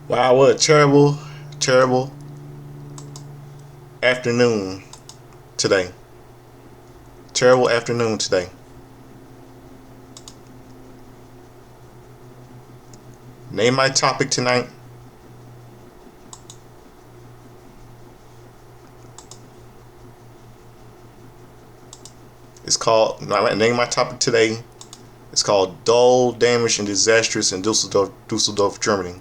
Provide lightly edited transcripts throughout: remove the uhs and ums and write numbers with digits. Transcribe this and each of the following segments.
Wow, what a terrible, terrible afternoon today. Terrible afternoon today. Name my topic tonight. It's called, name my topic today. It's called Dull, Damaged, and Disastrous in Dusseldorf, Germany.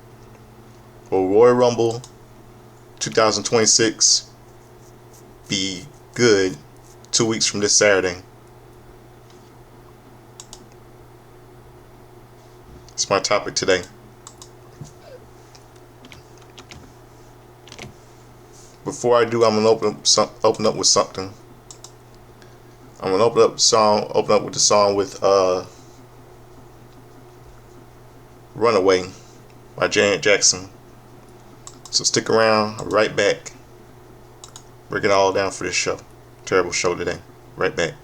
Will Royal Rumble 2026 be good 2 weeks from this Saturday? It's my topic today. Before I do, I'm gonna open up with something. I'm gonna open up with the song with "Runaway" by Janet Jackson. So stick around. I'll be right back. Break it all down for this show. Terrible show today. Right back.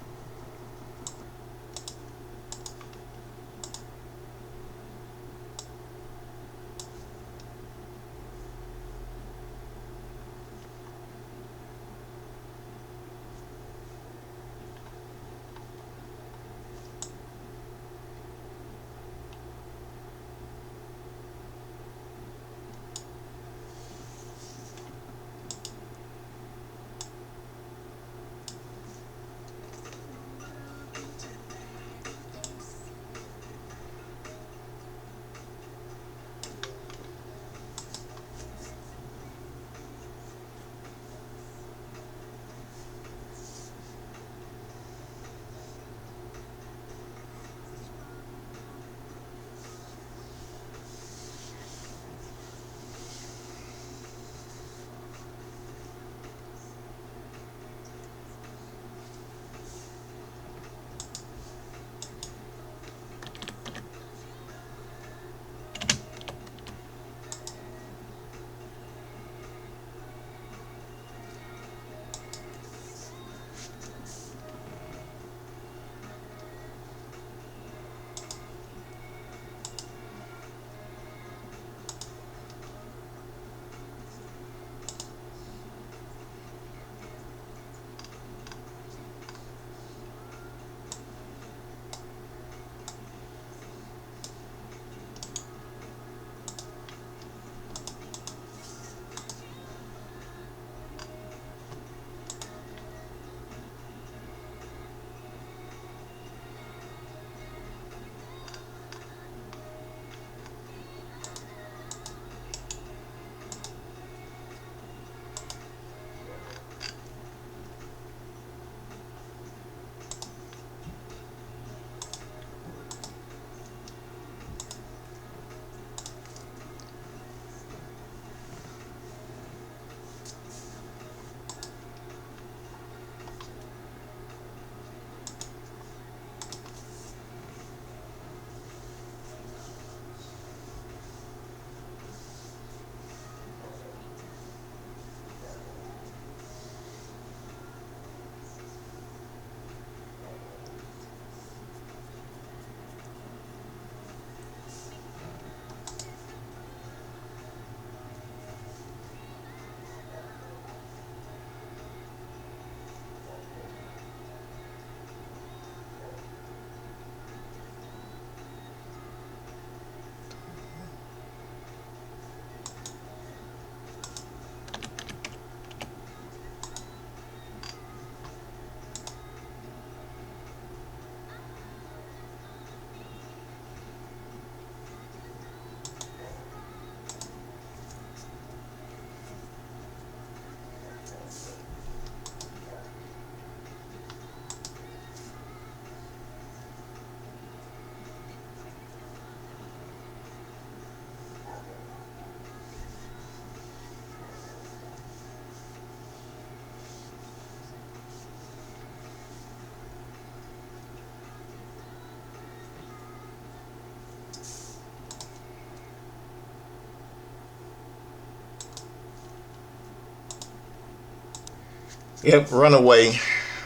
Yep, "Runaway"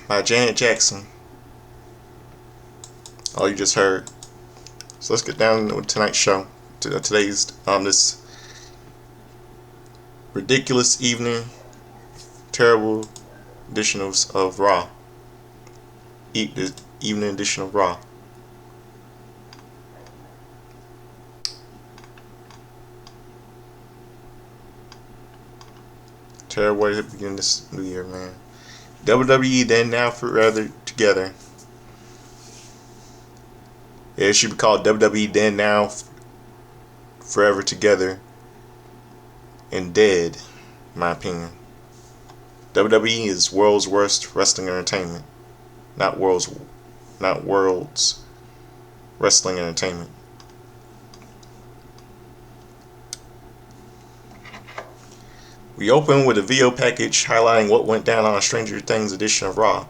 by Janet Jackson. All you just heard. So let's get down with tonight's show. Today's this ridiculous evening, terrible edition of Raw. Eat the evening edition of Raw. Terrible way to begin this new year, man. WWE then now forever together. Yeah, it should be called WWE then now forever together and dead, in my opinion. WWE is world's worst wrestling entertainment, not world's wrestling entertainment. We open with a video package highlighting what went down on a Stranger Things edition of Raw,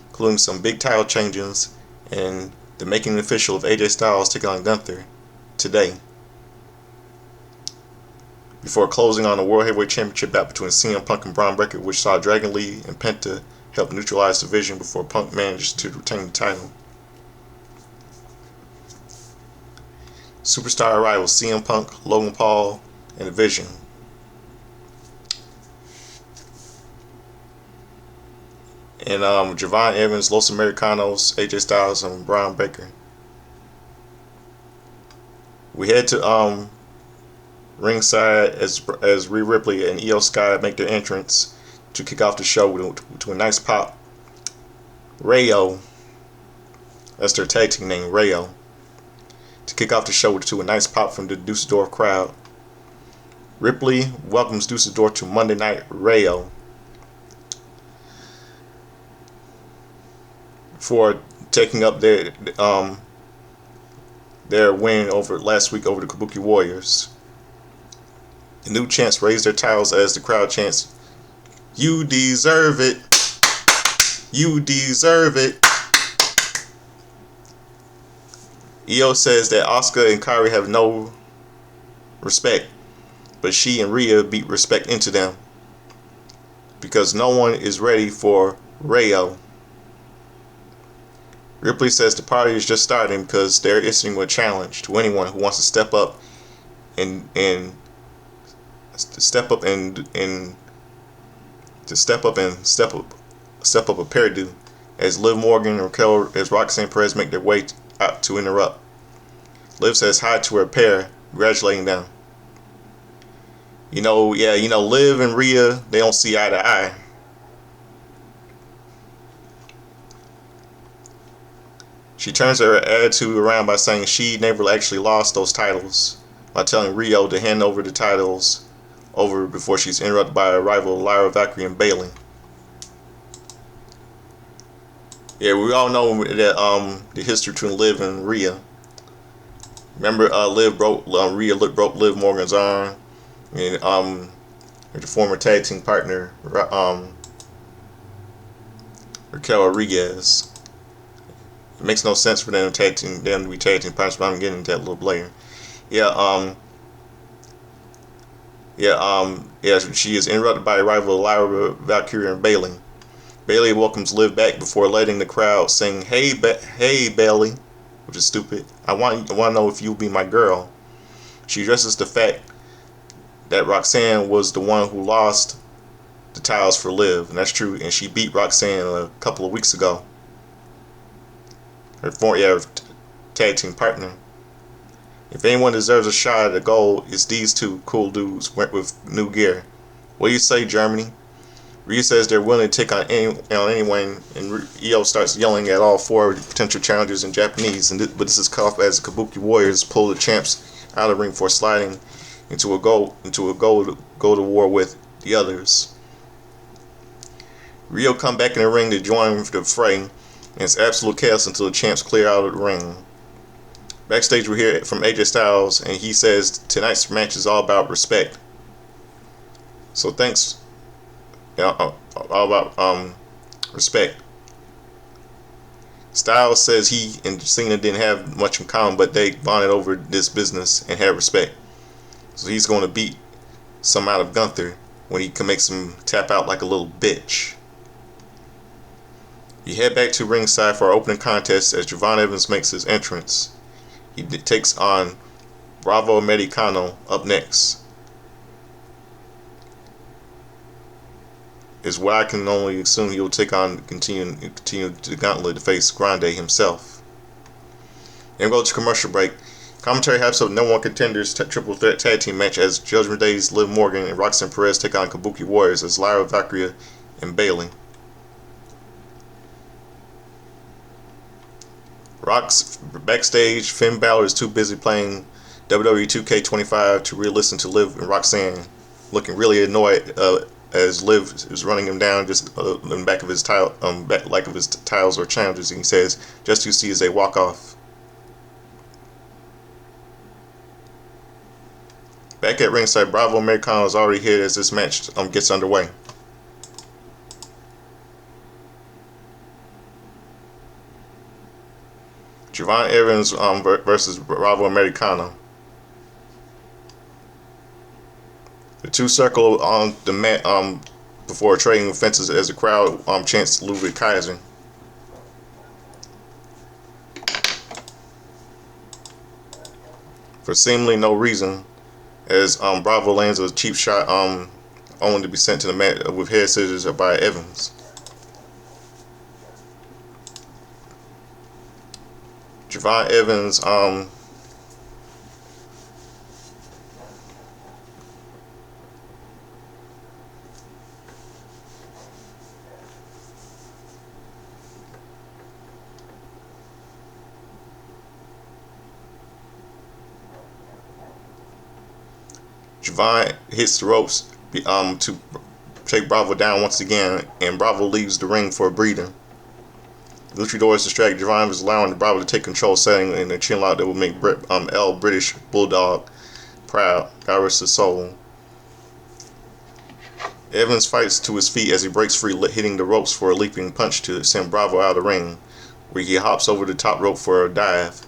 including some big title changes and the making official of AJ Styles taking on Gunther today, before closing on the World Heavyweight Championship bout between CM Punk and Braun Breaker, which saw Dragon Lee and Penta help neutralize the division before Punk managed to retain the title. Superstar rivals CM Punk, Logan Paul, and the Vision. And Javon Evans, Los Americanos, AJ Styles, and Braun Breaker. We head to ringside as Rhea Ripley and Io Sky make their entrance to kick off the show to a nice pop. Rayo, that's their tag team name, Rayo, to kick off the show to a nice pop from the Dusseldorf crowd. Ripley welcomes Dusseldorf to Monday Night Rayo for taking up their win over last week over the Kabuki Warriors. The new champs raise their titles as the crowd chants, "You deserve it! You deserve it!" Io says that Asuka and Kairi have no respect, but she and Rhea beat respect into them because no one is ready for Rayo. Ripley says the party is just starting because they're issuing a challenge to anyone who wants to step up and step up a hairdo, as Liv Morgan and Raquel as Roxanne Perez make their way out to interrupt. Liv says hi to her pair, congratulating them. Liv and Rhea, they don't see eye to eye. She turns her attitude around by saying she never actually lost those titles, by telling Rio to hand over the titles over before she's interrupted by a rival Lyra, Valkyrie, and Bayley. Yeah, we all know that the history between Liv and Rhea. Remember, Rhea broke Liv Morgan's arm, and her former tag team partner Raquel Rodriguez. It makes no sense for them to be tag team partners, but I'm getting into that a little later. She is interrupted by a rival Lyra, Valkyrie, and Bayley. Bayley welcomes Liv back before letting the crowd sing, "Hey Bayley," which is stupid. I want to know if you'll be my girl. She addresses the fact that Roxanne was the one who lost the titles for Liv, and that's true. And she beat Roxanne a couple of weeks ago. Her tag team partner. If anyone deserves a shot at the gold, it's these two cool dudes with new gear. What do you say, Germany? Rhea says they're willing to take on anyone, and Io starts yelling at all four potential challengers in Japanese. But this is cut off as the Kabuki Warriors pull the champs out of the ring for sliding into a go to war with the others. Rio come back in the ring to join the fray, and it's absolute chaos until the champs clear out of the ring. Backstage, we hear from AJ Styles, and he says tonight's match is all about respect. So thanks, all about respect. Styles says he and Cena didn't have much in common, but they bonded over this business and had respect. So he's going to beat some out of Gunther when he can make some tap out like a little bitch. You head back to ringside for our opening contest as Javon Evans makes his entrance. He takes on Bravo Americano up next. is what I can only assume he will continue the gauntlet to face Grande himself. Then go to commercial break. Commentary hypes up number one contenders triple threat tag team match as Judgment Day's Liv Morgan and Roxanne Perez take on Kabuki Warriors as Lyra Valkyria and Bayley. Rock's backstage, Finn Balor is too busy playing WWE 2K25 to re-listen to Liv and Roxanne, looking really annoyed as Liv is running him down just in the back of his tiles or challenges, and he says, "Just you see," as they walk off. Back at ringside, Bravo Americano is already here as this match gets underway. Javon Evans versus Bravo Americano. The two circle on the mat before trading offenses as the crowd chants Ludwig Kaiser. For seemingly no reason, as Bravo lands a cheap shot only to be sent to the mat with head scissors by Evans. Javon Evans Javon hits the ropes to take Bravo down once again, and Bravo leaves the ring for a breather. The Luchadors distract Javon, is allowing Bravo to take control, setting in a chin lock that will make British Bulldog proud. God rest his soul. Evans fights to his feet as he breaks free, hitting the ropes for a leaping punch to send Bravo out of the ring, where he hops over the top rope for a dive.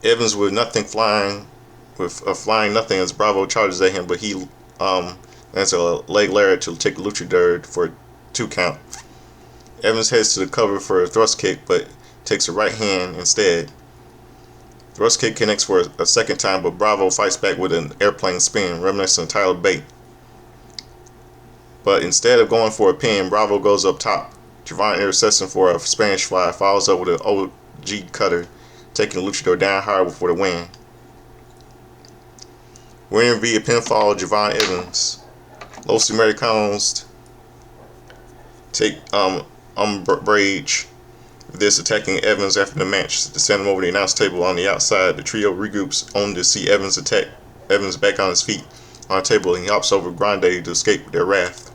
Evans with a flying nothing as Bravo charges at him, but he lands a leg lariat to take the Luchador for a 2 count. Evans heads to the cover for a thrust kick, but takes a right hand instead. Thrust kick connects for a second time, but Bravo fights back with an airplane spin, reminiscent of Tyler Bate. But instead of going for a pin, Bravo goes up top. Javon intercepts him for a Spanish fly, follows up with an OG cutter, taking the Luchador down hard for the win. Winning via pinfall, Javon Evans. Los Americanos take umbrage with this, attacking Evans after the match to send him over the announce table on the outside. The trio regroups only to see Evans attack Evans back on his feet on the table, and he hops over Grande to escape their wrath.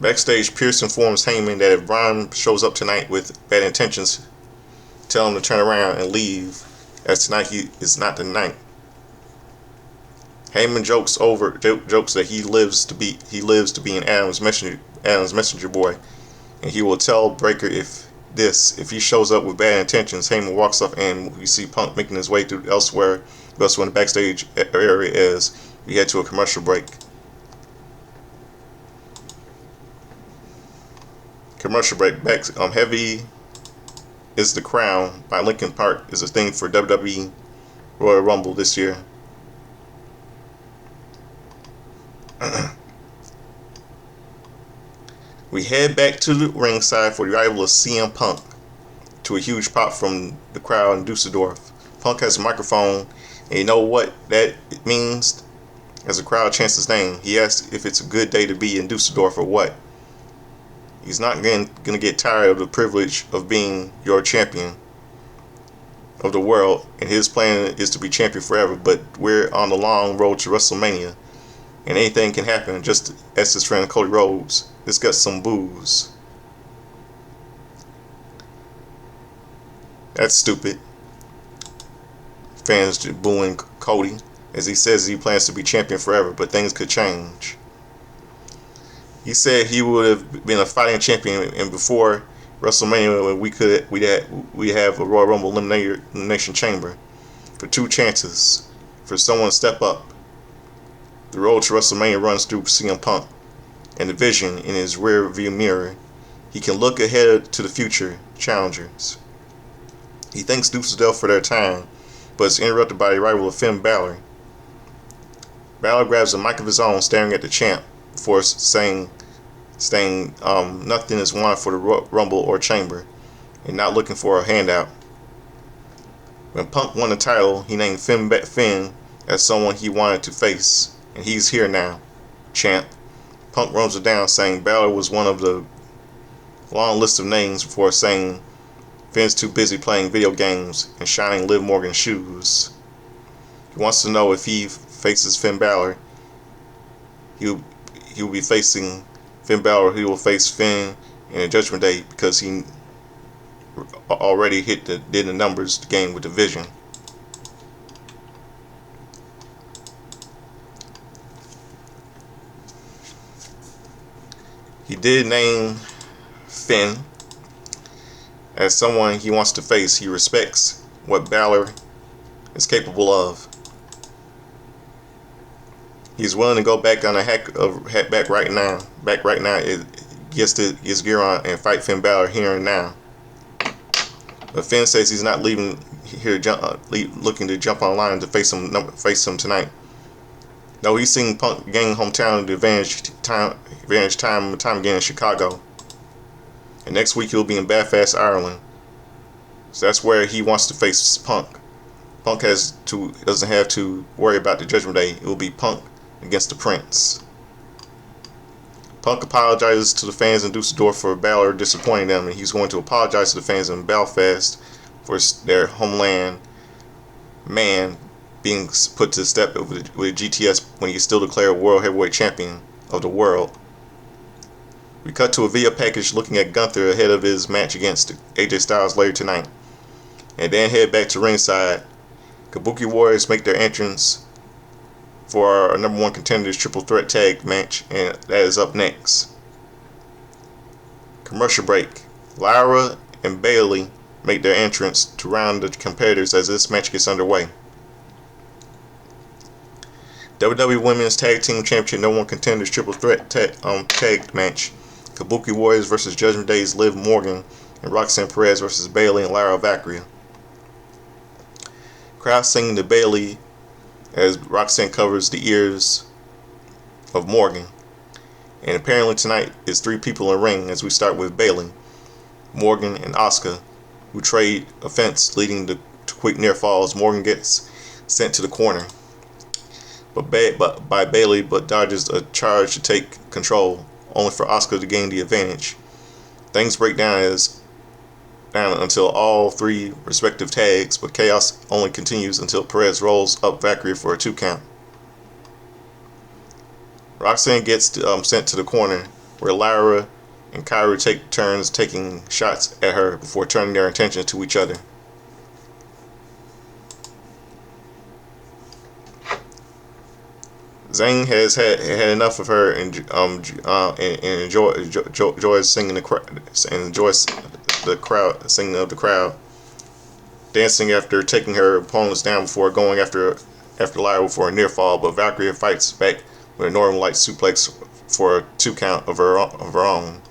Backstage, Pierce informs Heyman that if Brian shows up tonight with bad intentions, tell him to turn around and leave, as tonight is not the night. Heyman jokes that he lives to be an Adam's messenger boy, and he will tell Breaker if he shows up with bad intentions. Heyman walks off, and we see Punk making his way through elsewhere in the backstage area as we head to a commercial break. Commercial break. Back. Heavy is the Crown by Linkin Park is a thing for WWE Royal Rumble this year. We head back to the ringside for the arrival of CM Punk, to a huge pop from the crowd in Dusseldorf. Punk has a microphone, and you know what that means? As the crowd chants his name, he asks if it's a good day to be in Dusseldorf or what. He's not going to get tired of the privilege of being your champion of the world, and his plan is to be champion forever, but we're on the long road to WrestleMania, and anything can happen, just as his friend Cody Rhodes. This got some booze. That's stupid. Fans booing Cody as he says he plans to be champion forever, but things could change. He said he would have been a fighting champion, and before WrestleMania we have a Royal Rumble Elimination Chamber for 2 chances for someone to step up. The road to WrestleMania runs through CM Punk, and the vision in his rear view mirror. He can look ahead to the future challengers. He thanks Dusseldorf for their time, but is interrupted by the arrival of Finn Balor. Balor grabs a mic of his own, staring at the champ before saying nothing is wanted for the Rumble or Chamber, and not looking for a handout. When Punk won the title, he named Finn as someone he wanted to face, and he's here now, champ. Punk runs it down, saying Balor was one of the long list of names before saying Finn's too busy playing video games and shining Liv Morgan's shoes. He wants to know if he faces Finn Balor, he will be facing Finn Balor. He will face Finn in a Judgment Day because he already did the numbers game with the Vision. He did name Finn as someone he wants to face. He respects what Balor is capable of. He's willing to go back on back right now. Gets his gear on and fight Finn Balor here and now. But Finn says he's not leaving here looking to jump online to face him tonight. No, he's seen Punk gain hometown to advantage time and time again in Chicago. And next week he'll be in Belfast, Ireland. So that's where he wants to face Punk. Punk doesn't have to worry about the Judgment Day. It will be Punk against the Prince. Punk apologizes to the fans in Dusseldorf for Balor disappointing them, and he's going to apologize to the fans in Belfast for their homeland man being put to the step with GTS when he's still declared World Heavyweight Champion of the world. We cut to a video package looking at Gunther ahead of his match against AJ Styles later tonight, and then head back to ringside. Kabuki Warriors make their entrance for our number one contenders triple threat tag match, and that is up next. Commercial break. Lyra and Bayley make their entrance to round the competitors as this match gets underway. WWE Women's Tag Team Championship number one contenders triple threat tag match. Kabuki Warriors versus Judgment Day's Liv Morgan and Roxanne Perez versus Bayley and Lyra Valkyria. Crowd singing to Bayley as Roxanne covers the ears of Morgan. And apparently tonight is three people in the ring as we start with Bayley, Morgan, and Asuka, who trade offense leading to quick near falls. Morgan gets sent to the corner by Bayley, but dodges a charge to take control, only for Asuka to gain the advantage. Things break down until all three respective tags, but chaos only continues until Perez rolls up Valkyrie for a 2 count. Roxanne gets sent to the corner, where Lyra and Kyrie take turns taking shots at her before turning their attention to each other. Zayn has had enough of her and enjoys singing the crowd, dancing after taking her opponents down before going after Lyra for a near fall. But Valkyrie fights back with a Northern Light suplex for a 2 count of her own.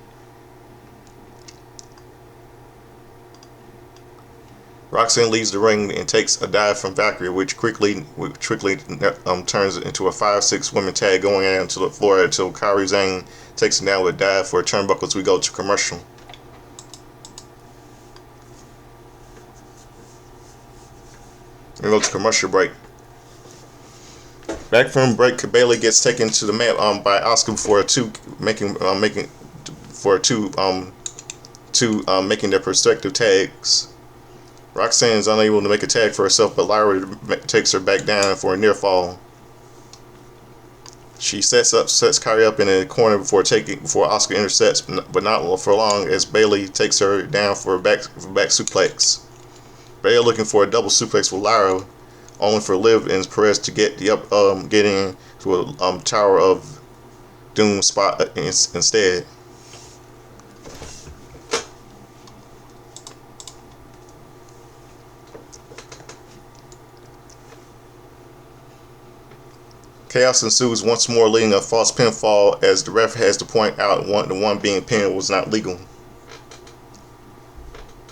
Roxanne leaves the ring and takes a dive from Valkyrie, which quickly turns into a 5-6 women tag going out into the floor until Kairi Zane takes it down with a dive for a turnbuckle as we go to commercial. We go to commercial break. Back from break, Bayley gets taken to the mat by Asuka for making their respective tags. Roxanne is unable to make a tag for herself, but Lyra takes her back down for a near fall. She sets Kyrie up in a corner before Asuka intercepts, but not for long, as Bayley takes her down for a back suplex. Bayley looking for a double suplex with Lyra, only for Liv and Perez to get into a Tower of Doom spot instead. Chaos ensues once more, leading a false pinfall as the ref has to point out the one being pinned was not legal.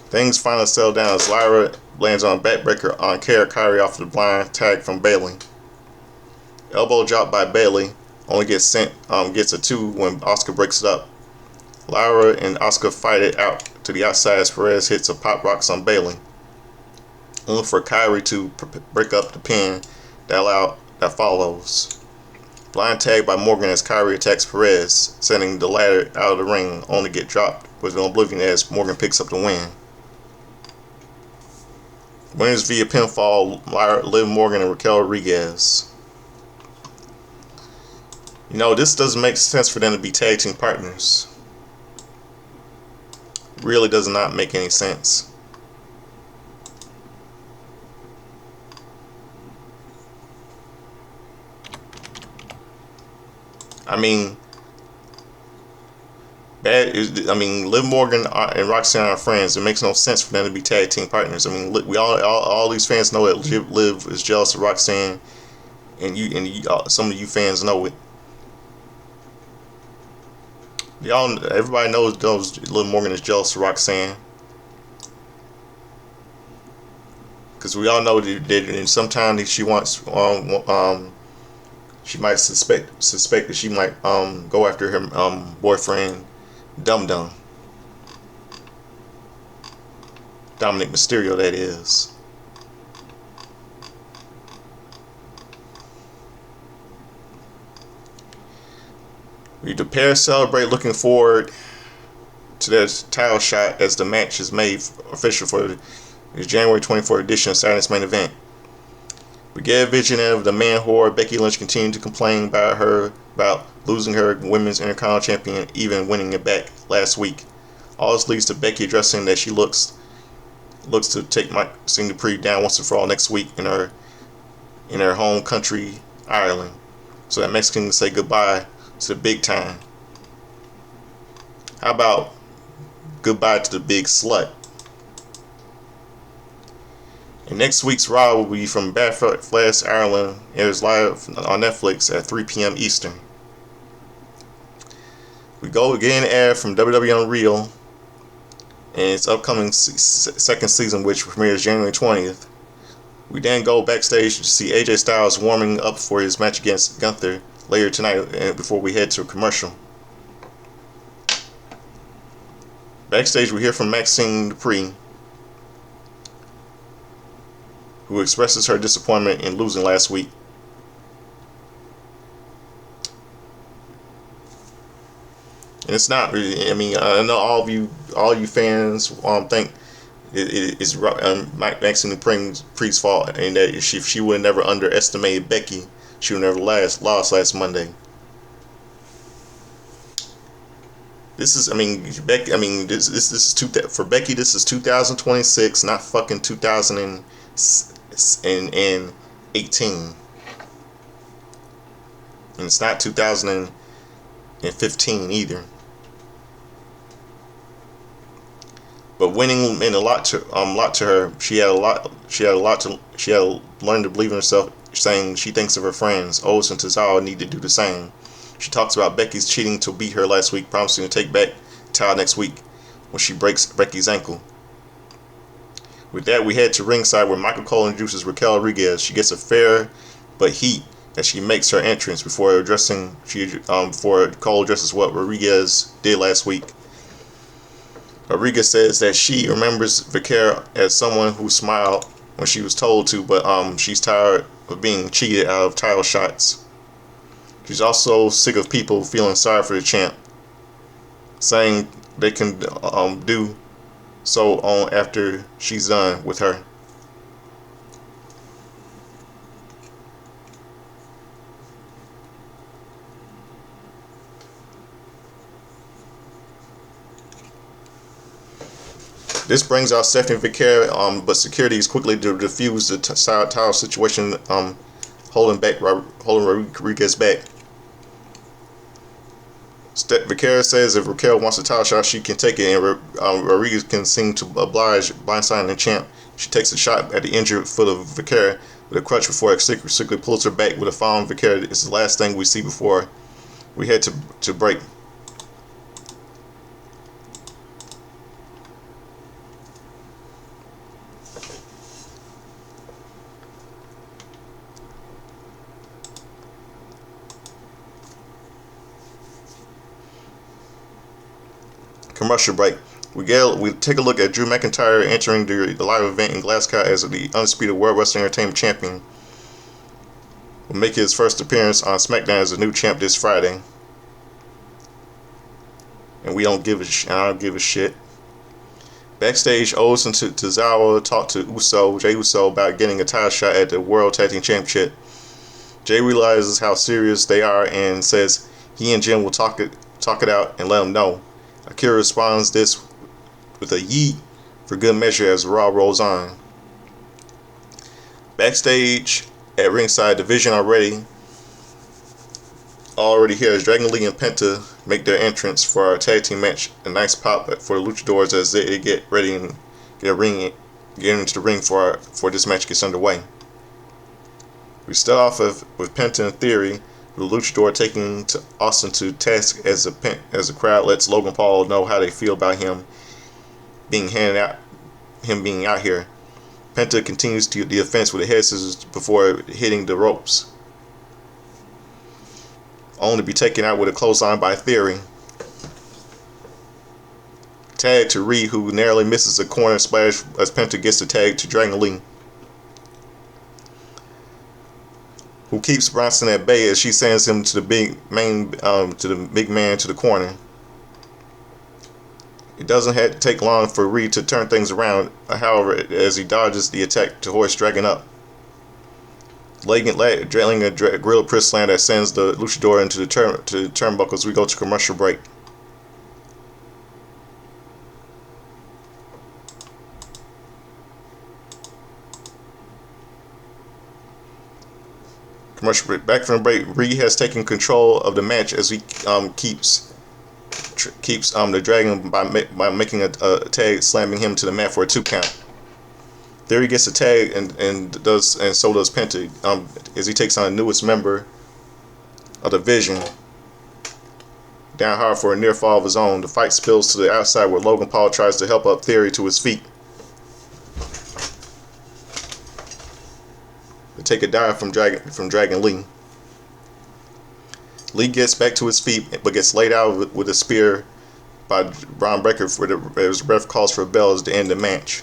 Things finally settle down as Lyra lands on a backbreaker on Kyrie off the blind tag from Bayley. Elbow drop by Bailey. Only gets a 2 when Oscar breaks it up. Lyra and Oscar fight it out to the outside as Perez hits a pop rocks on Bailey. Only for Kyrie to break up the pin that follows. Blind tag by Morgan as Kyrie attacks Perez, sending the latter out of the ring, only to get dropped with an oblivion as Morgan picks up the win. Winners via pinfall, Liv Morgan and Raquel Rodriguez. You know, this doesn't make sense for them to be tag team partners. Really does not make any sense. I mean, Liv Morgan and Roxanne are friends. It makes no sense for them to be tag team partners. I mean, we all these fans know that Liv is jealous of Roxanne, and some of you fans know it. Everybody knows Liv Morgan is jealous of Roxanne, because we all know that sometimes she wants she might suspect that she might go after her boyfriend Dum Dum, Dominic Mysterio, that is. The pair celebrate, looking forward to their title shot as the match is made official for the January 24th edition of Saturday's Main Event. We get a vision of the man whore Becky Lynch continuing to complain about losing her women's Intercontinental Champion, even winning it back last week. All this leads to Becky addressing that she looks to take Maxine Dupree down once and for all next week in her home country, Ireland, so that Mexican can say goodbye to the big time. How about goodbye to the big slut? And next week's Raw will be from Belfast, Ireland. It is live on Netflix at 3 p.m. Eastern. We go again air from WWE Unreal and its upcoming second season, which premieres January 20th. We then go backstage to see AJ Styles warming up for his match against Gunther later tonight, before we head to a commercial. Backstage, we hear from Maxine Dupree, who expresses her disappointment in losing last week. And it's not really, I mean, I know all you fans think it is Maxine Dupree's fault, and that if she would have never underestimated Becky, she would never lost last Monday. This is, Becky. This is for Becky. This is 2026, not fucking 2018, and it's not 2015 either. But winning meant a lot to her. She had to learn to believe in herself, saying she thinks of her friends. Otis and Cesaro need to do the same. She talks about Becky's cheating to beat her last week, promising to take back the title next week when she breaks Becky's ankle. With that, we head to ringside where Michael Cole introduces Raquel Rodriguez. She gets a fair but heat as she makes her entrance before Cole addresses what Rodriguez did last week. Rodriguez says that she remembers Vaquera as someone who smiled when she was told to, but she's tired of being cheated out of title shots. She's also sick of people feeling sorry for the champ, saying they can do so on after she's done with her. This brings out Stephanie Vaquera, but security is quickly to defuse the title situation, holding Rodriguez back. Vaquera says if Raquel wants a title shot, she can take it, and Rodriguez can seem to oblige, blindsiding the champ. She takes a shot at the injured foot of Vaquera with a crutch before it secretly pulls her back with a foul. Vaquera is the last thing we see before we head to break. Commercial break. We take a look at Drew McIntyre entering the live event in Glasgow as the undisputed World Wrestling Entertainment Champion. Will make his first appearance on SmackDown as a new champ this Friday. And we don't give a I don't give a shit. Backstage, Owens and Tozawa talk to Jey Uso about getting a title shot at the World Tag Team Championship. Jey realizes how serious they are and says he and Jim will talk it out and let him know. Akira responds this with a yeet for good measure as Raw rolls on. Backstage at ringside, Division already here as Dragon Lee and Penta make their entrance for our tag team match. A nice pop for the Luchadors as they get ready and get into the ring for this match gets underway. We start off with Penta and Theory, with Luchador taking Austin to task as the crowd lets Logan Paul know how they feel about him being out here. Penta continues the offense with a head scissors before hitting the ropes, only to be taken out with a clothesline by Theory. Tag to Reed, who narrowly misses a corner splash as Penta gets the tag to Dragon Lee, who keeps Bronson at bay as she sends him to the big man to the corner. It doesn't have to take long for Reed to turn things around, however, as he dodges the attack to hoist Dragon up, trailing a gorilla press slam that sends the Luchador into the turnbuckles. We go to commercial break. Commercial break. Back from the break, Reed has taken control of the match as he keeps the Dragon by making a tag, slamming him to the mat for a 2 count. Theory gets a tag and so does Penta as he takes on the newest member of the Vision. Down hard for a near fall of his own. The fight spills to the outside where Logan Paul tries to help up Theory to his feet. They take a dive from Dragon Lee. Lee gets back to his feet but gets laid out with a spear by Braun Breaker as the ref calls for a bell as to end the match.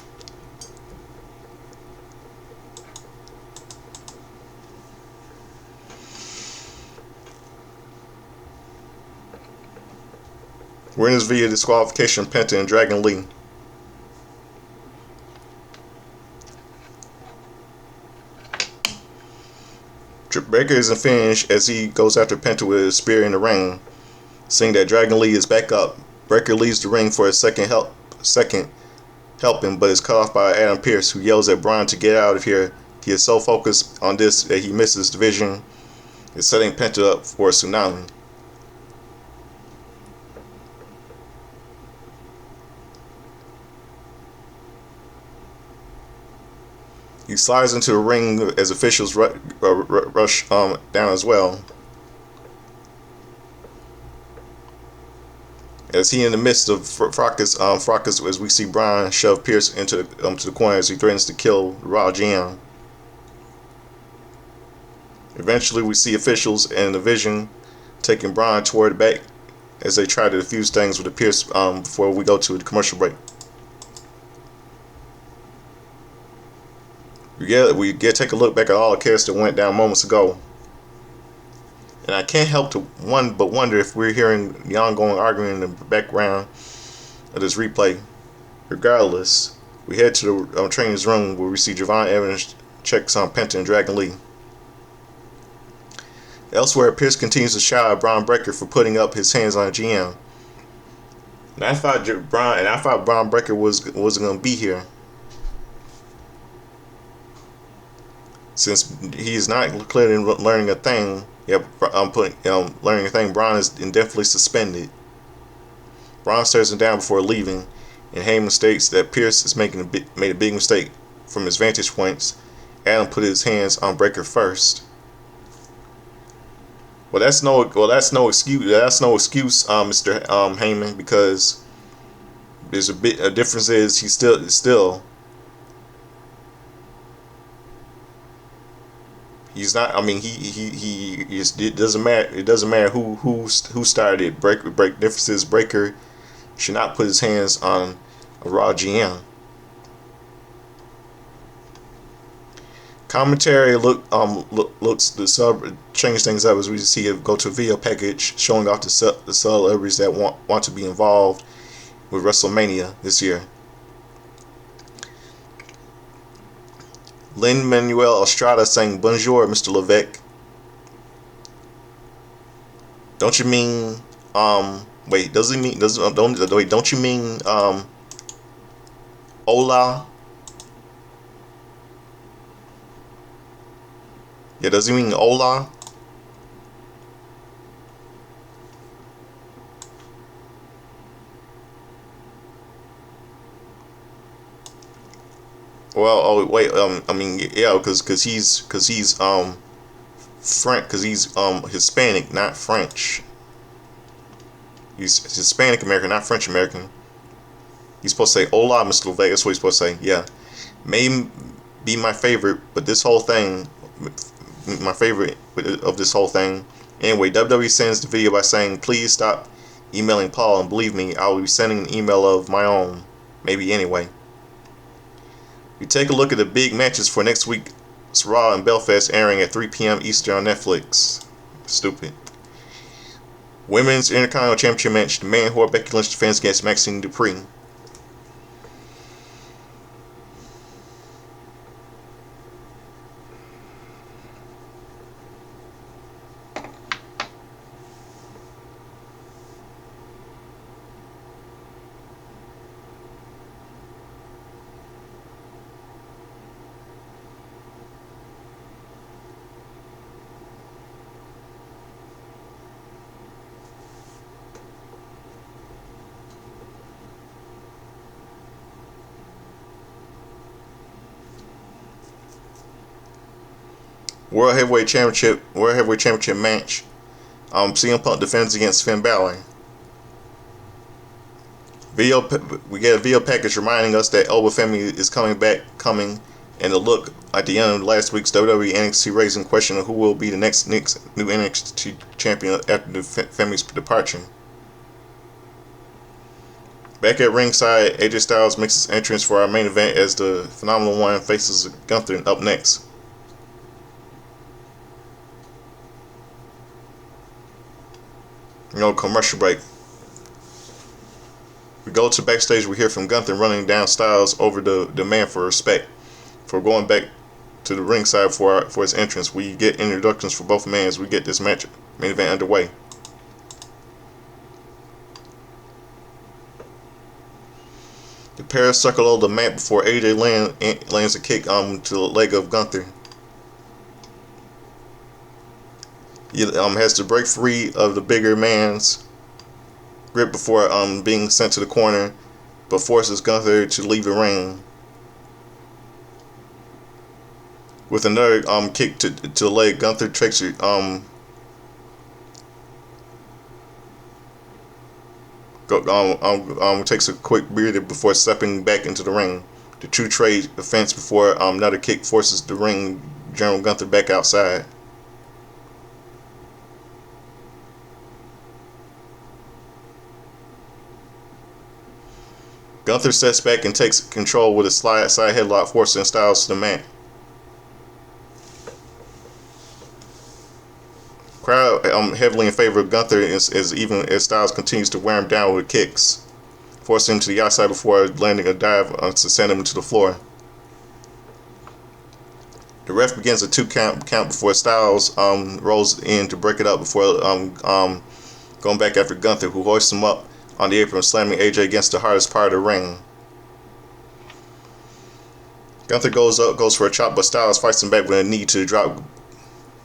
Winners via disqualification, Penta and Dragon Lee. Breaker isn't finished as he goes after Penta with a spear in the ring. Seeing that Dragon Lee is back up, Breaker leaves the ring for a second helping, but is cut off by Adam Pearce, who yells at Braun to get out of here. He is so focused on this that he misses the Vision. Is setting Penta up for a tsunami. He slides into the ring as officials rush down as well. As he in the midst of fracas as we see Braun shove Pierce into to the corner as he threatens to kill Raw GM. Eventually we see officials and the Vision taking Braun toward the back as they try to defuse things with the Pierce before we go to the commercial break. We take a look back at all the chaos that went down moments ago. And I can't help but wonder if we're hearing the ongoing argument in the background of this replay. Regardless, we head to the trainer's room where we see Javon Evans checks on Penta and Dragon Lee. Elsewhere, Pierce continues to shout at Braun Breaker for putting up his hands on GM. And I thought Braun Breaker wasn't going to be here, since he's not clearly learning a thing. Learning a thing. Braun is indefinitely suspended. Braun stares him down before leaving, and Heyman states that Pierce is made a big mistake from his vantage points. Adam put his hands on Breaker first. Well, that's no excuse. That's no excuse, Mr. Heyman, because there's a difference. Is he's still. He's not. I mean, it doesn't matter. It doesn't matter who started it. Difference is Breaker should not put his hands on a Raw GM. Commentary looks to change things up as we see it go to a video package showing off the celebrities that want to be involved with WrestleMania this year. Lin-Manuel Estrada saying "Bonjour, Mr. Levesque." Don't you mean wait? Does he mean don't you mean hola? Yeah, does he mean hola? Well, oh wait, I mean, yeah, because he's French, because he's Hispanic, not French. He's Hispanic American, not French American. He's supposed to say hola, Mr. Levesque. That's what he's supposed to say. Yeah, may be my favorite, but this whole thing, my favorite of this whole thing. Anyway, WWE sends the video by saying, "Please stop emailing Paul, and believe me, I will be sending an email of my own, maybe anyway." We take a look at the big matches for next week's Raw in Belfast, airing at 3 p.m. Eastern on Netflix. Stupid. Women's Intercontinental Championship match: the man whore Becky Lynch defends against Maxine Dupree. World Heavyweight Championship match. CM Punk defends against Finn Balor. We get a video package reminding us that Elba family is coming, and the look at the end of last week's WWE NXT raising question of who will be the next new NXT champion after the family's departure. Back at ringside, AJ Styles makes his entrance for our main event as the Phenomenal One faces Gunther up next. Commercial break. We go to backstage. We hear from Gunther running down Styles over the demand for respect for going back to the ringside for his entrance. We get introductions for both men as we get this match main event underway. The pair circle over the mat before AJ lands a kick to the leg of Gunther. He has to break free of the bigger man's grip before being sent to the corner, but forces Gunther to leave the ring. With another kick to the leg, Gunther takes takes a quick breather before stepping back into the ring. The true trade offense before another kick forces the ring General Gunther back outside. Gunther steps back and takes control with a side headlock, forcing Styles to the mat. Crowd heavily in favor of Gunther even as Styles continues to wear him down with kicks, forcing him to the outside before landing a dive to send him to the floor. The ref begins a 2 count before Styles rolls in to break it up before going back after Gunther, who hoists him up on the apron, slamming AJ against the hardest part of the ring. Gunther goes for a chop, but Styles fights him back with a knee to drop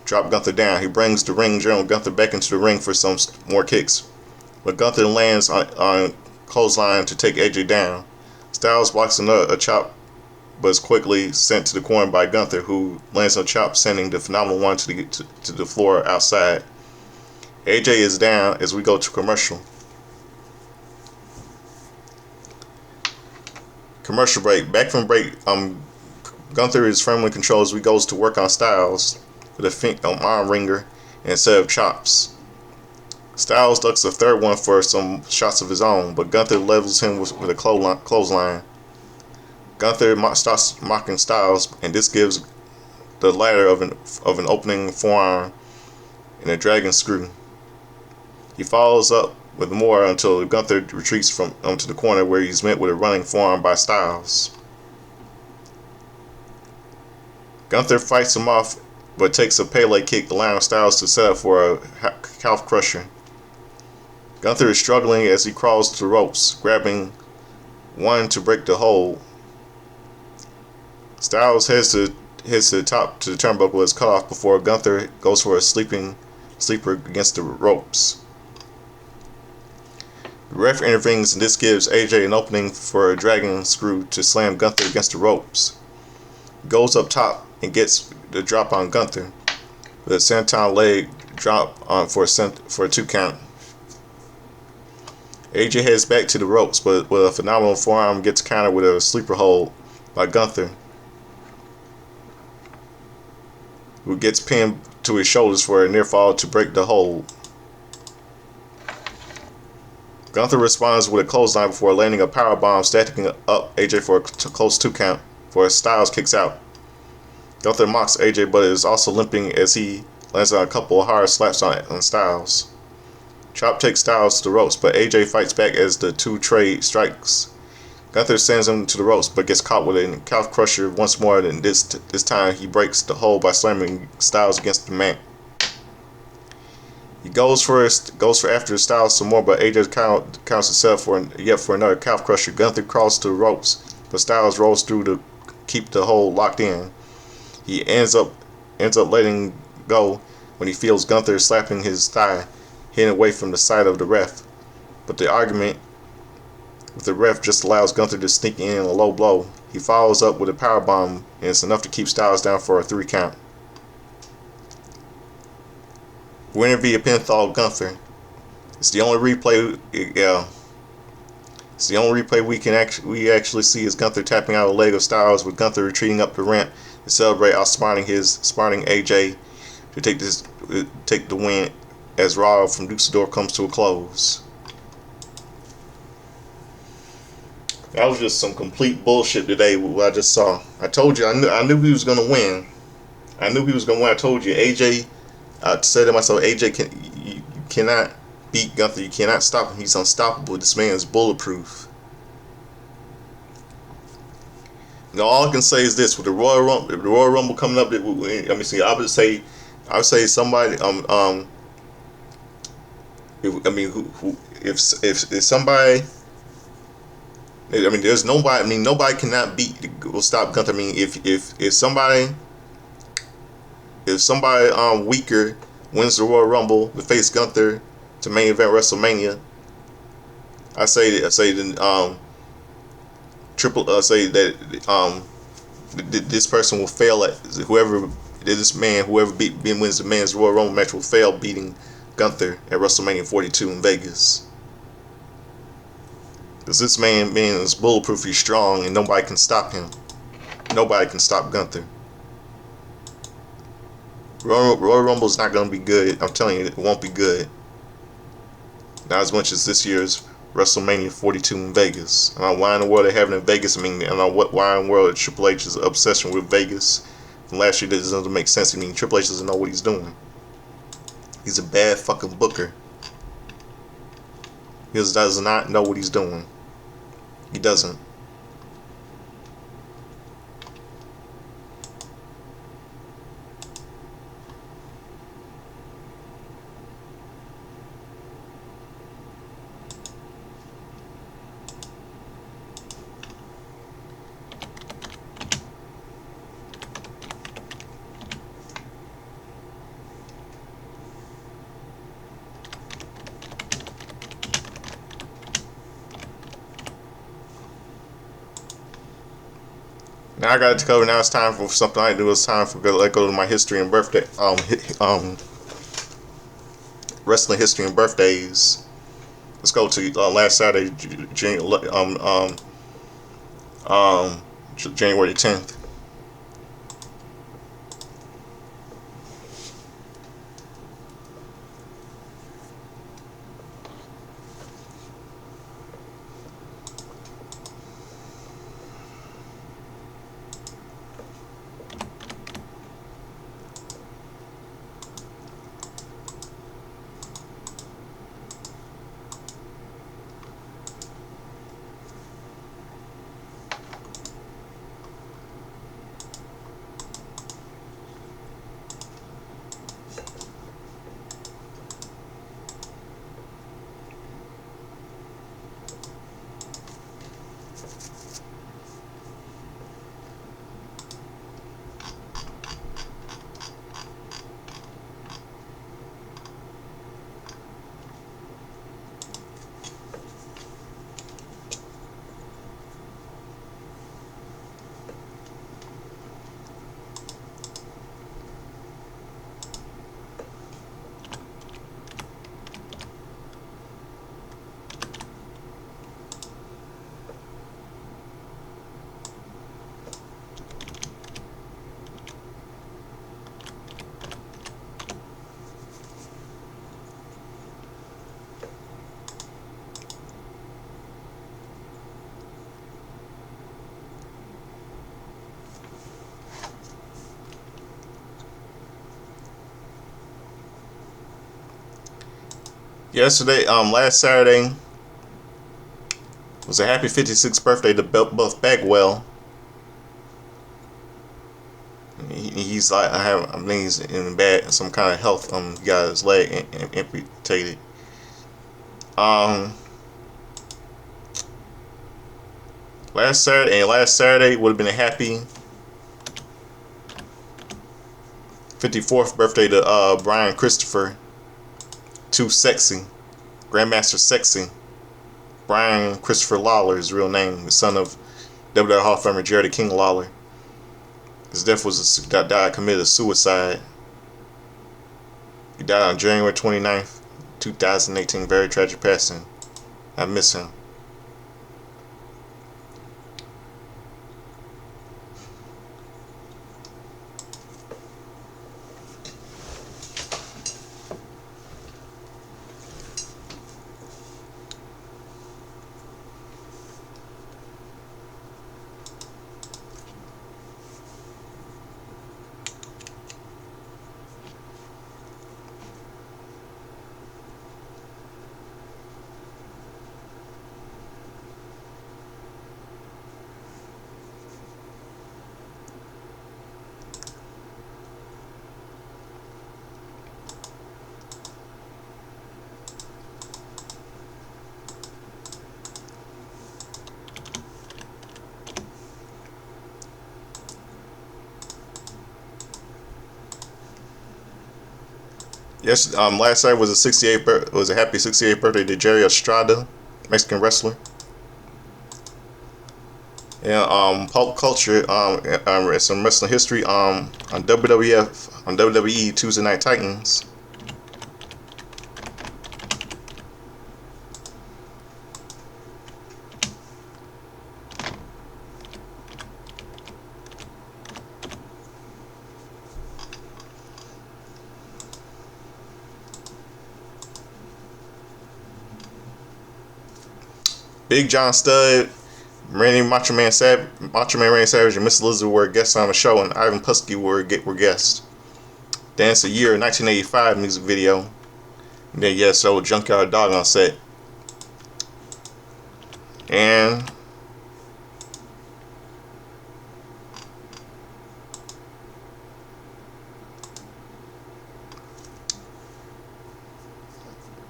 Gunther down. He brings the ring General Gunther back into the ring for some more kicks, but Gunther lands on clothesline to take AJ down. Styles blocks a chop, but is quickly sent to the corner by Gunther, who lands a chop, sending the Phenomenal One to the floor outside. AJ is down as we go to commercial. Commercial break. Back from break, Gunther is firmly controlled as we goes to work on Styles with a arm wringer instead of chops. Styles ducks a third one for some shots of his own, but Gunther levels him with a clothesline. Gunther starts mocking Styles, and this gives the latter of an opening forearm and a dragon screw. He follows up with more until Gunther retreats onto the corner, where he's met with a running forearm by Styles. Gunther fights him off, but takes a Pele kick, allowing Styles to set up for a calf crusher. Gunther is struggling as he crawls to the ropes, grabbing one to break the hold. Styles heads to the top to the turnbuckle is cut off before Gunther goes for a sleeper against the ropes. The ref intervenes, and this gives AJ an opening for a dragon screw to slam Gunther against the ropes. He goes up top and gets the drop on Gunther with a senton leg drop on for a 2 count. AJ heads back to the ropes, but with a phenomenal forearm gets countered with a sleeper hold by Gunther, who gets pinned to his shoulders for a near fall to break the hold. Gunther responds with a clothesline before landing a powerbomb, stacking up AJ for a close 2 count before Styles kicks out. Gunther mocks AJ, but is also limping as he lands on a couple of hard slaps on Styles. Chop takes Styles to the ropes, but AJ fights back as the 2 trade strikes. Gunther sends him to the ropes, but gets caught with a calf crusher once more, and this time he breaks the hold by slamming Styles against the mat. He goes for after Styles some more, but AJ counts himself for another calf crusher. Gunther crawls to the ropes, but Styles rolls through to keep the hold locked in. He ends up letting go when he feels Gunther slapping his thigh, hidden away from the sight of the ref. But the argument with the ref just allows Gunther to sneak in a low blow. He follows up with a powerbomb, and it's enough to keep Styles down for a 3 count. Winner via pinfall, Gunther. It's the only replay. It's the only replay we actually see is Gunther tapping out a leg of Styles, with Gunther retreating up the ramp to celebrate, outsmarting AJ to take the win as Raw from Dusseldorf comes to a close. That was just some complete bullshit today with what I just saw. I told you I knew he was gonna win. I knew he was gonna win. I told you AJ. I said to myself, AJ you cannot beat Gunther. You cannot stop him. He's unstoppable. This man is bulletproof. Now all I can say is this: with the Royal Rumble coming up, I would say somebody if somebody. There's nobody. Nobody cannot will stop Gunther. If somebody weaker wins the Royal Rumble to face Gunther to main event WrestleMania, I say that this person will fail at whoever wins the men's Royal Rumble match will fail beating Gunther at WrestleMania 42 in Vegas. Because this man is bulletproof, he's strong, and nobody can stop him. Nobody can stop Gunther. Royal Rumble is not going to be good. I'm telling you, it won't be good. Not as much as this year's WrestleMania 42 in Vegas. I don't know why in the world they're having it in Vegas. I don't know why in the world Triple H's obsession with Vegas from last year doesn't make sense. Triple H doesn't know what he's doing. He's a bad fucking booker. He does not know what he's doing. He doesn't. Now I got to cover. Now it's time for something I do. It's time for let go to my history and birthday. Wrestling history and birthdays. Let's go to last Saturday, January 10th. Yesterday, last Saturday was a happy 56th birthday to Buff Bagwell. He's like, I think he's in some kind of health. He got his leg amputated. Last Saturday would have been a happy 54th birthday to Brian Christopher, Too Sexy, Grandmaster Sexy. Brian Christopher Lawler, his real name, the son of WWE Hall of Famer Jerry the King Lawler. His death was committed suicide. He died on January 29th, 2018. Very tragic passing. I miss him. Yes, last night was a happy 68th birthday to Jerry Estrada, Mexican wrestler. Yeah, pulp culture, some wrestling history, on WWE Tuesday Night Titans. Big John Studd, Macho Man Randy Savage, and Miss Elizabeth were guests on the show, and Ivan Putski were guests. Then it's a year 1985 music video. And then so Junkyard Dog on set. And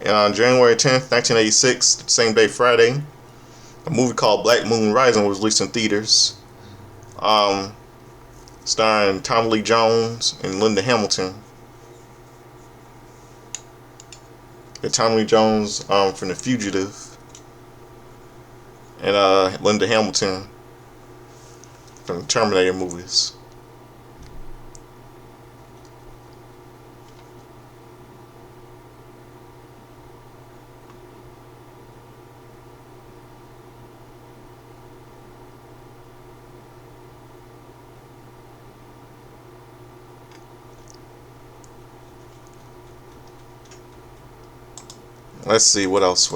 on January 10th, 1986, same day Friday, a movie called Black Moon Rising was released in theaters, starring Tommy Lee Jones and Linda Hamilton. Tommy Lee Jones from The Fugitive, and Linda Hamilton from the Terminator movies. Let's see, what else?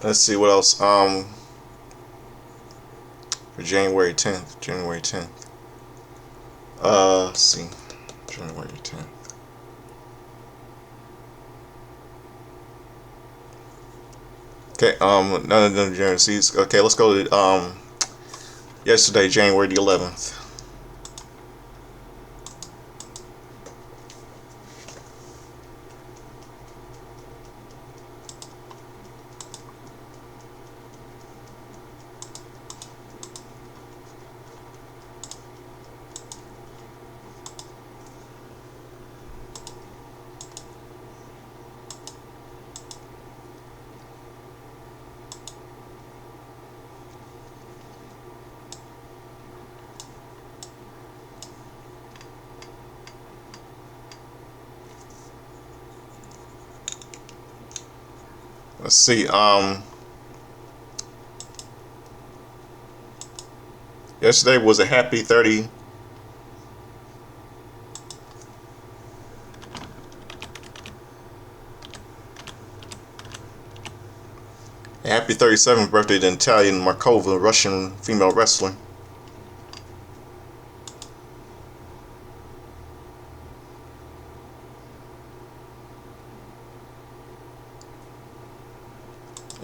Let's see what else. For January 10th. Let's see. January 10th. Okay, none of them January seats. Okay, let's go to yesterday, January the 11th. Let's see. Yesterday was a happy 30. Happy 37th birthday to Natalia Markova, Russian female wrestler.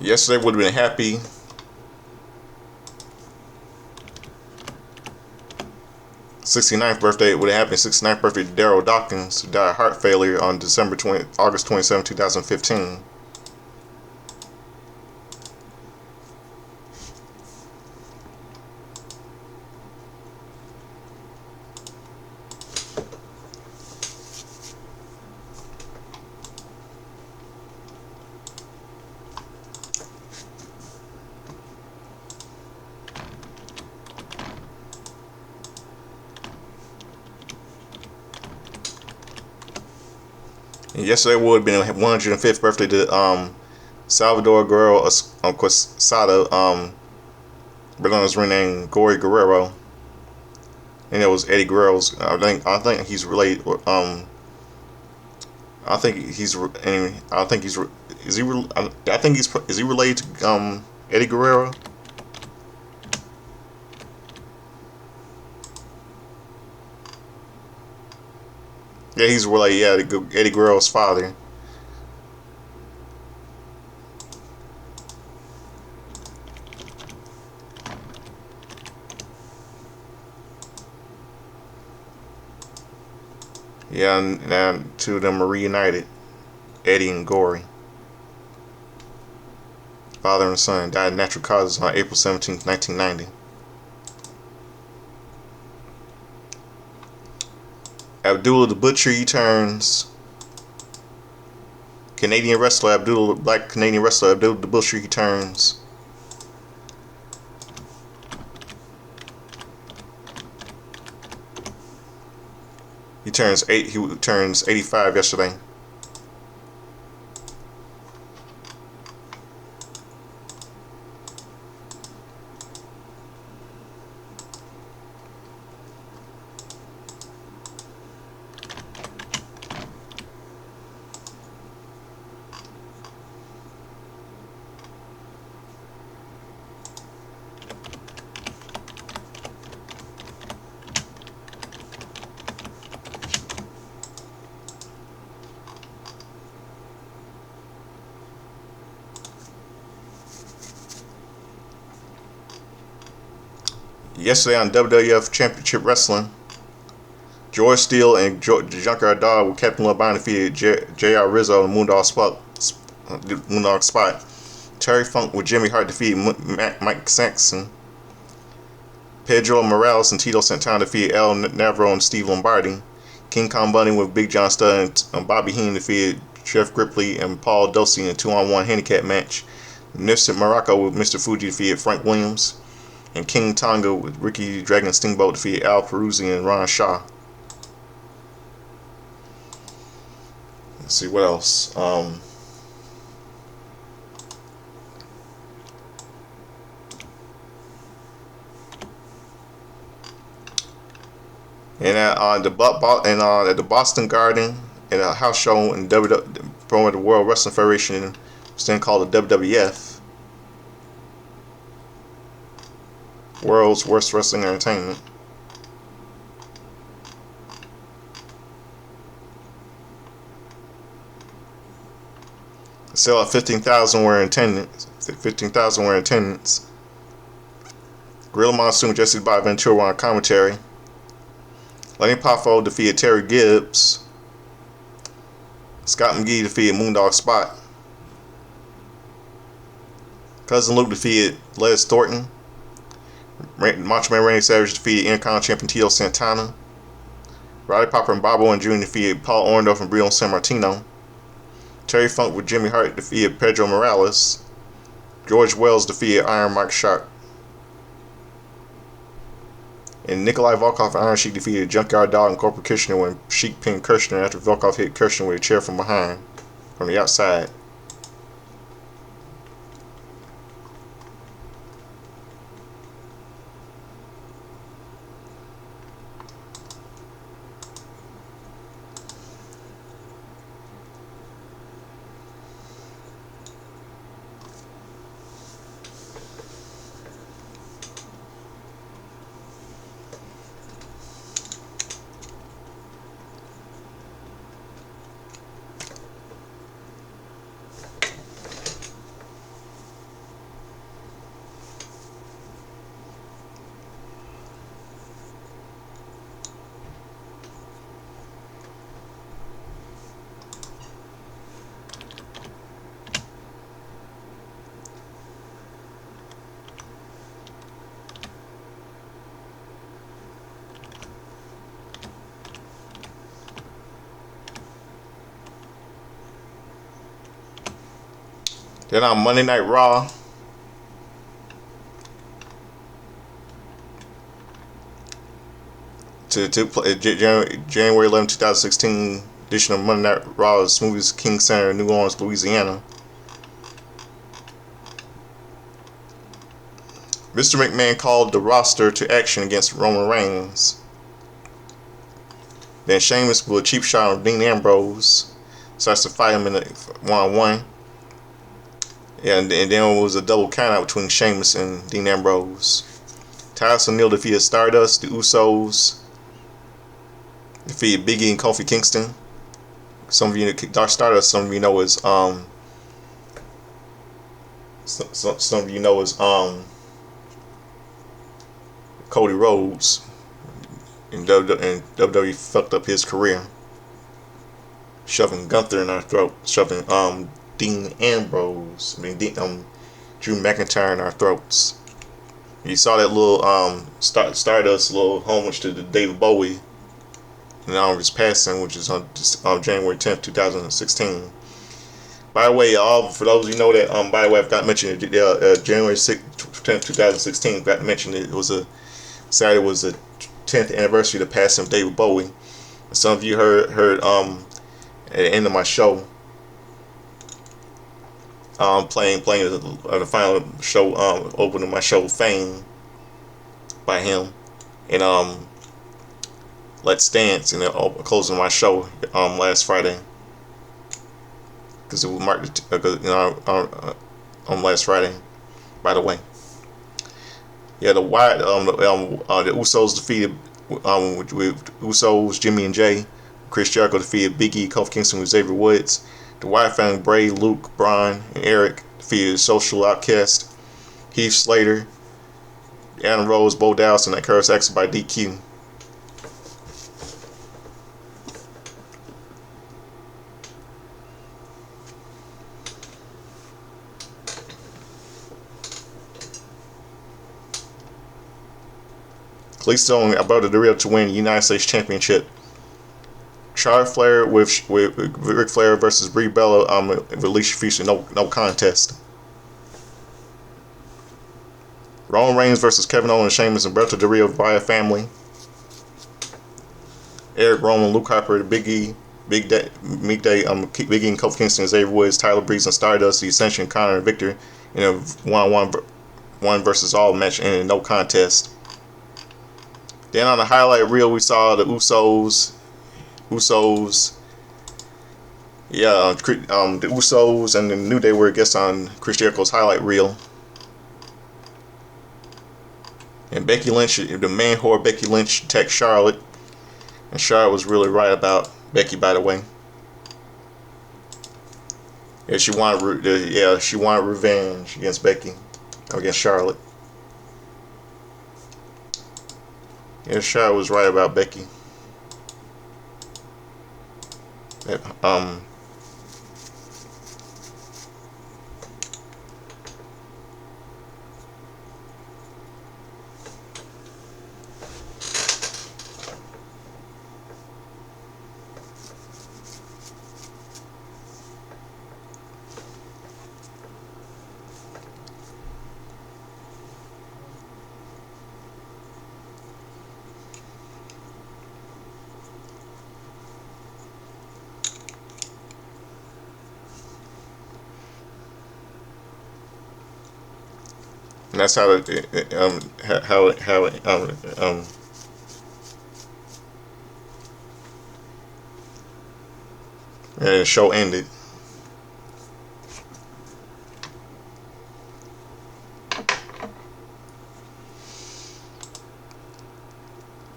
Yesterday would have been happy 69th birthday. It would have happened 69th birthday to Daryl Dawkins, who died of heart failure on August 27, 2015. And yesterday would have been 105th birthday to Salvador Guerrero Quesada, but on his ring name Gory Guerrero, and it was Eddie Guerrero's. I think he's related. I think he's. I think he's. Is he? I think he's. Is he related to Eddie Guerrero? Yeah, he's related. Yeah, Eddie Guerrero's father. Yeah, and now two of them are reunited. Eddie and Gory, father and son, died of natural causes on April 17th, 1990. Abdullah the Butcher returns. Canadian wrestler Black Canadian wrestler Abdullah the Butcher returns. He turns 85 yesterday. Yesterday on WWF Championship Wrestling, George Steele and Junkyard Dog with Captain LeBron defeated J.R. Rizzo and Moondog Spot. Terry Funk with Jimmy Hart defeated Mike Saxon. Pedro Morales and Tito Santana defeated El Navarro and Steve Lombardi. King Kong Bunny with Big John Studd and Bobby Heenan defeated Jeff Gripley and Paul Dosey in a 2-on-1 handicap match. Nipsey Morocco with Mr. Fuji defeated Frank Williams. And King Tonga with Ricky Dragon Steamboat defeated Al Peruzzi and Ron Shaw. Let's see what else. And at the Boston Garden, at a house show in the World Wrestling Federation, it's then called the WWF. World's Worst Wrestling Entertainment. Still at 15,000 were in attendance. 15,000 were in attendance. Gorilla Monsoon, Jesse Bob Ventura on commentary. Lenny Poffo defeated Terry Gibbs. Scott McGee defeated Moondog Spot. Cousin Luke defeated Les Thornton. Macho Man Randy Savage defeated Intercontinental Champion Tito Santana. Roddy Piper and Bob Owen Jr. defeated Paul Orndorff and Brito Sammartino. Terry Funk with Jimmy Hart defeated Pedro Morales. George Wells defeated Iron Mike Sharp. And Nikolai Volkov and Iron Sheik defeated Junkyard Dog and Corporal Kirchner when Sheik pinned Kirchner after Volkov hit Kirchner with a chair from behind, from the outside. Then on Monday Night Raw, to play January 11, 2016 edition of Monday Night Raw, Smoothie's King Center, New Orleans, Louisiana. Mr. McMahon called the roster to action against Roman Reigns. Then Sheamus with a cheap shot on Dean Ambrose starts to fight him in a one-on-one. And then it was a double countout between Sheamus and Dean Ambrose. Titus O'Neil defeated Stardust. The Usos defeated Big E and Kofi Kingston. Some of you know Stardust. Some of you know is some of you know is Cody Rhodes. And WWE fucked up his career, shoving Gunther in our throat, shoving Dean Ambrose, Drew McIntyre in our throats. You saw that little Stardust little homage to the David Bowie in honor of his passing, which is on January 10th, 2016. By the way, for those of you know that, by the way, I've got to mention January 10th, 2016. Got to mention it was Saturday was the 10th anniversary of the passing of David Bowie. Some of you heard at the end of my show, playing the final show, opening my show Fame by him, and Let's Dance, and closing my show last Friday, because it was marked on last Friday. By the way, yeah, the Usos defeated with Usos, Jimmy and Jay. Chris Jericho defeated Big E, Kofi Kingston with Xavier Woods. The Wyatt family, Bray, Luke, Braun, and Eric defeated Social Outcast, Heath Slater, Adam Rose, Bo Dallas, and Curtis Axel by DQ. Kalisto and Alberto Del Rio to win the United States Championship. Charlotte Flair with Ric Flair versus Brie Bella Alicia Fusion, no contest. Roman Reigns versus Kevin Owens, Sheamus, and Alberto Del Rio via family. Eric Rowan, Luke Harper, Big E, Big E and Kofi Kingston, Xavier Woods, Tyler Breeze, and Stardust, the Ascension, Connor and Victor in a one versus all match and no contest. Then on the highlight reel, we saw the Usos. The Usos and the New Day were guests on Chris Jericho's highlight reel. And Becky Lynch, the man whore Becky Lynch, attacked Charlotte. And Charlotte was really right about Becky, by the way. Yeah, she wanted revenge against Becky, against Charlotte. Yeah, Charlotte was right about Becky. And that's how the show ended.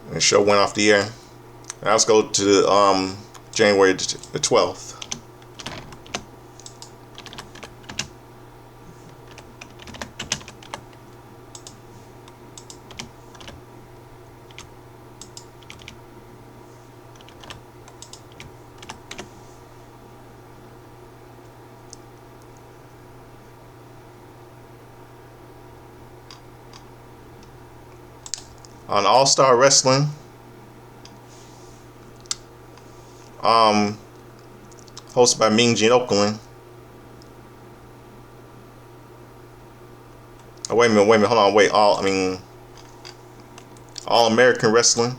And the show went off the air. Now let's go to January the 12th. On All Star Wrestling, hosted by Mean Gene Okerlund, Oh, wait a minute, hold on, wait. All American Wrestling.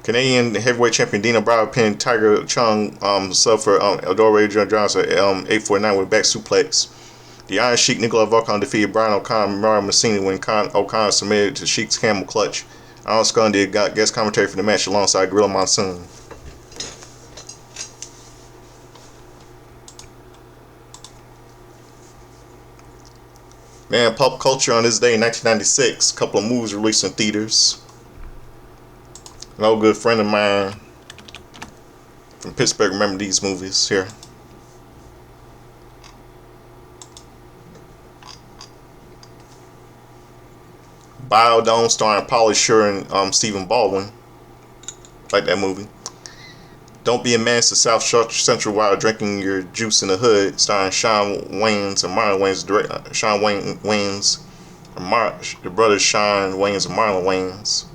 Canadian heavyweight champion Dina Bravo pinned Tiger Chung sub for Adore Johnson 849 with back suplex. The Iron Sheik Nicola Volkan defeated Brian O'Connor and Mario Massini when O'Connor submitted to Sheik's camel clutch. Arnold Scully did guest commentary for the match alongside Gorilla Monsoon. Man, pop culture on this day in 1996. A couple of movies released in theaters. An old good friend of mine from Pittsburgh remember these movies here. Biodome starring Pauly Shore and Stephen Baldwin. Like that movie. Don't Be a Menace to South Central While Drinking Your Juice in the Hood, starring Shawn Wayans and Marlon Wayans. The brothers Shawn Wayans and Marlon Wayans.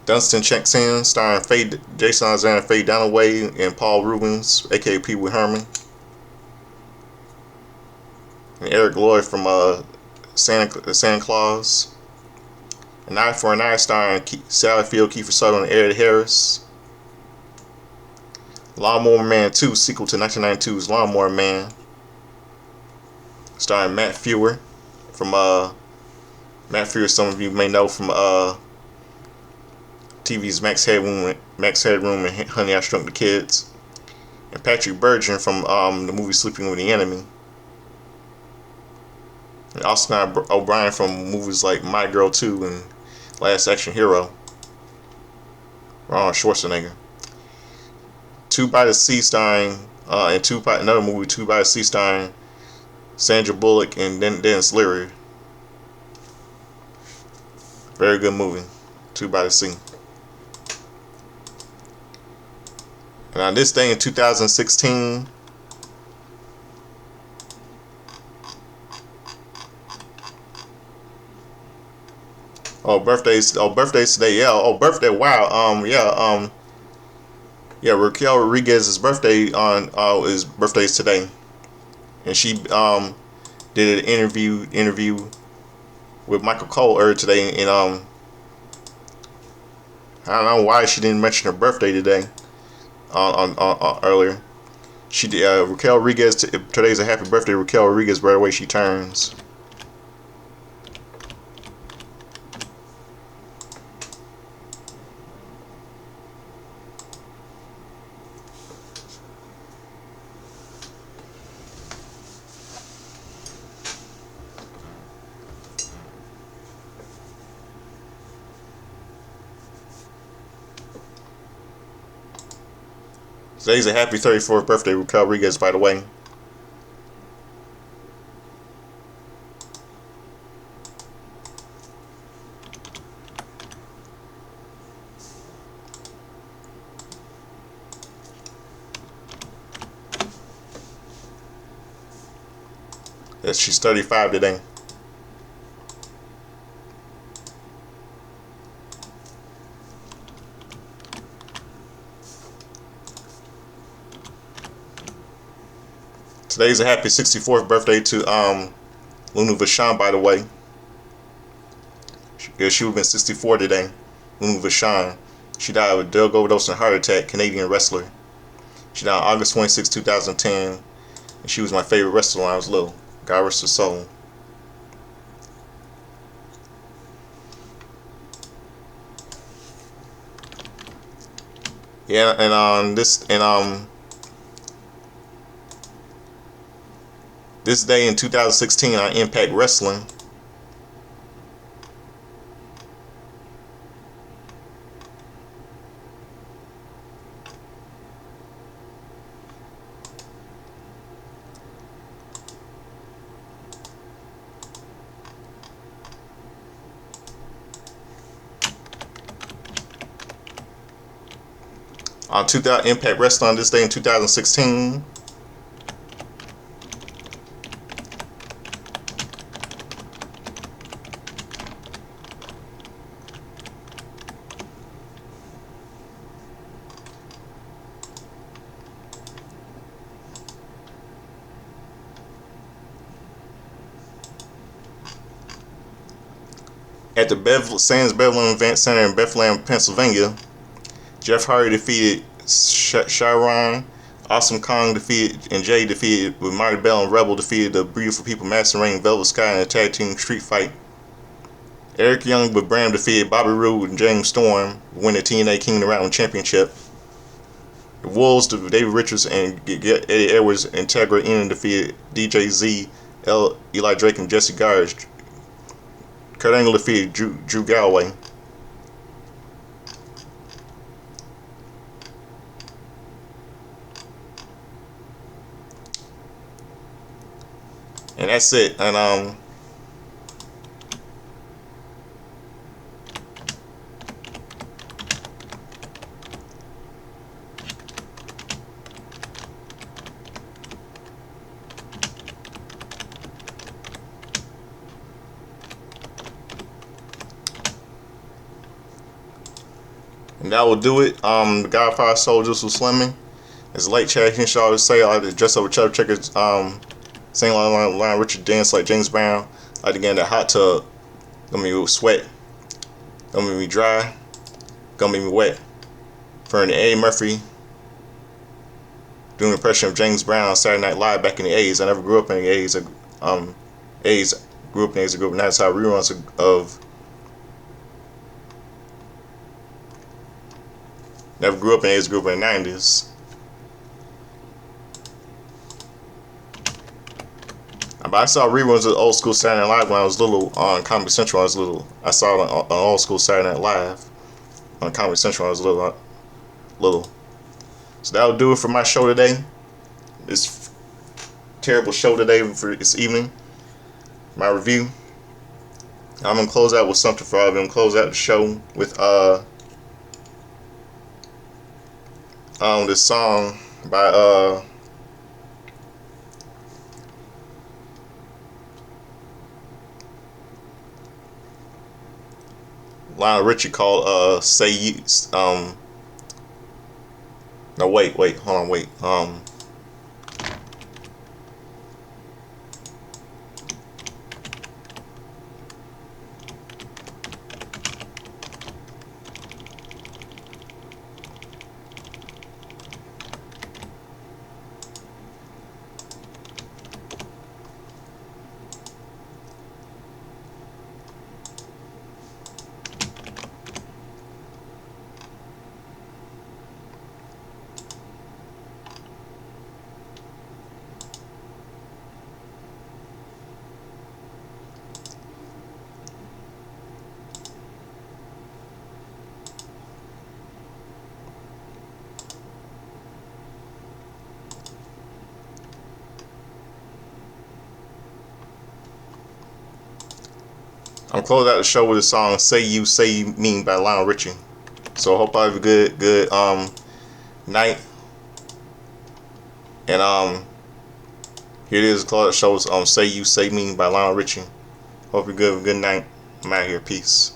Dunstan Checks In, starring Jason Alexander, Faye Dunaway, and Paul Reubens, aka Pee Wee Herman. And Eric Lloyd from Santa Claus. An Eye for an Eye, starring Sally Field, Kiefer Sutherland, and Ed Harris. Lawnmower Man 2, sequel to 1992's Lawnmower Man, starring Matt Frewer from Matt Frewer, some of you may know from TV's Max Headroom and Honey, I Shrunk the Kids. And Patrick Bergeron from the movie Sleeping with the Enemy. And Austin O'Brien from movies like My Girl 2 and Last Action Hero. Ron Schwarzenegger. Two by the Sea starring another movie, Two by the Sea starring Sandra Bullock and Dennis Leary. Very good movie, Two by the Sea. And on this day in 2016, birthdays today. Yeah, birthday. Wow. Raquel Rodriguez's birthday is birthdays today, and she did an interview with Michael Cole earlier today, and I don't know why she didn't mention her birthday today. Earlier, she did. Raquel Rodriguez. Today's a happy birthday, Raquel Rodriguez. By the way, she turns. Today's a happy 34th birthday, Raquel Rodriguez, by the way. Yes, she's 35 today. Today's a happy 64th birthday to Luna Vachon, by the way. She would have been 64 today. Luna Vachon. She died of a drug overdose and heart attack, Canadian wrestler. She died on August 26, 2010. And she was my favorite wrestler when I was little. God rest her soul. Yeah, and this day in 2016 on Impact Wrestling, On 2000 Impact Wrestling on this day in 2016. At the Sands Beverly Event Center in Bethlehem, Pennsylvania, Jeff Hardy defeated Chiron. Awesome Kong defeated, and Jay defeated, with Marty Bell and Rebel defeated the Beautiful People, Master Rain, Velvet Sky in a tag team street fight. Eric Young with Bram defeated Bobby Roode and James Storm, win the TNA Kingdom Round Championship. The Wolves, David Richards and Eddie Edwards, Integra Inn defeated DJ Z, Eli Drake, and Jesse Gars. Kurt Angle defeated Drew Galloway. And that's it. And that will do it. The Godfather Soldiers was Slimming. As late Chad Henshaw always say, I like to dress up with Chubb Checkers, sing Lionel Richard, dance like James Brown. I like to get in that hot tub. Gonna make me sweat. Gonna make me dry. Gonna make me wet. For Eddie Murphy doing an impression of James Brown on Saturday Night Live back in the 80s. I never grew up in the 80s. Grew up in the 80s. And that's how reruns of never grew up in the 80s, grew up in the 90s. But I saw reruns of old school Saturday Night Live when I was little on Comedy Central. When I was little. I saw it on old school Saturday Night Live on Comedy Central when I was little. So that'll do it for my show today. This terrible show today for this evening. My review. I'm gonna close out with something for all of them. Close out the show with this song by Lionel Richie called Say You. No, wait, hold on, wait. I'm closing out the show with a song "Say You, Say You Mean" by Lionel Richie. So I hope I have a good night. And here it is, close out the show. "Say You, Say Mean" by Lionel Richie. Hope you're good. Have a good night. I'm out here. Peace.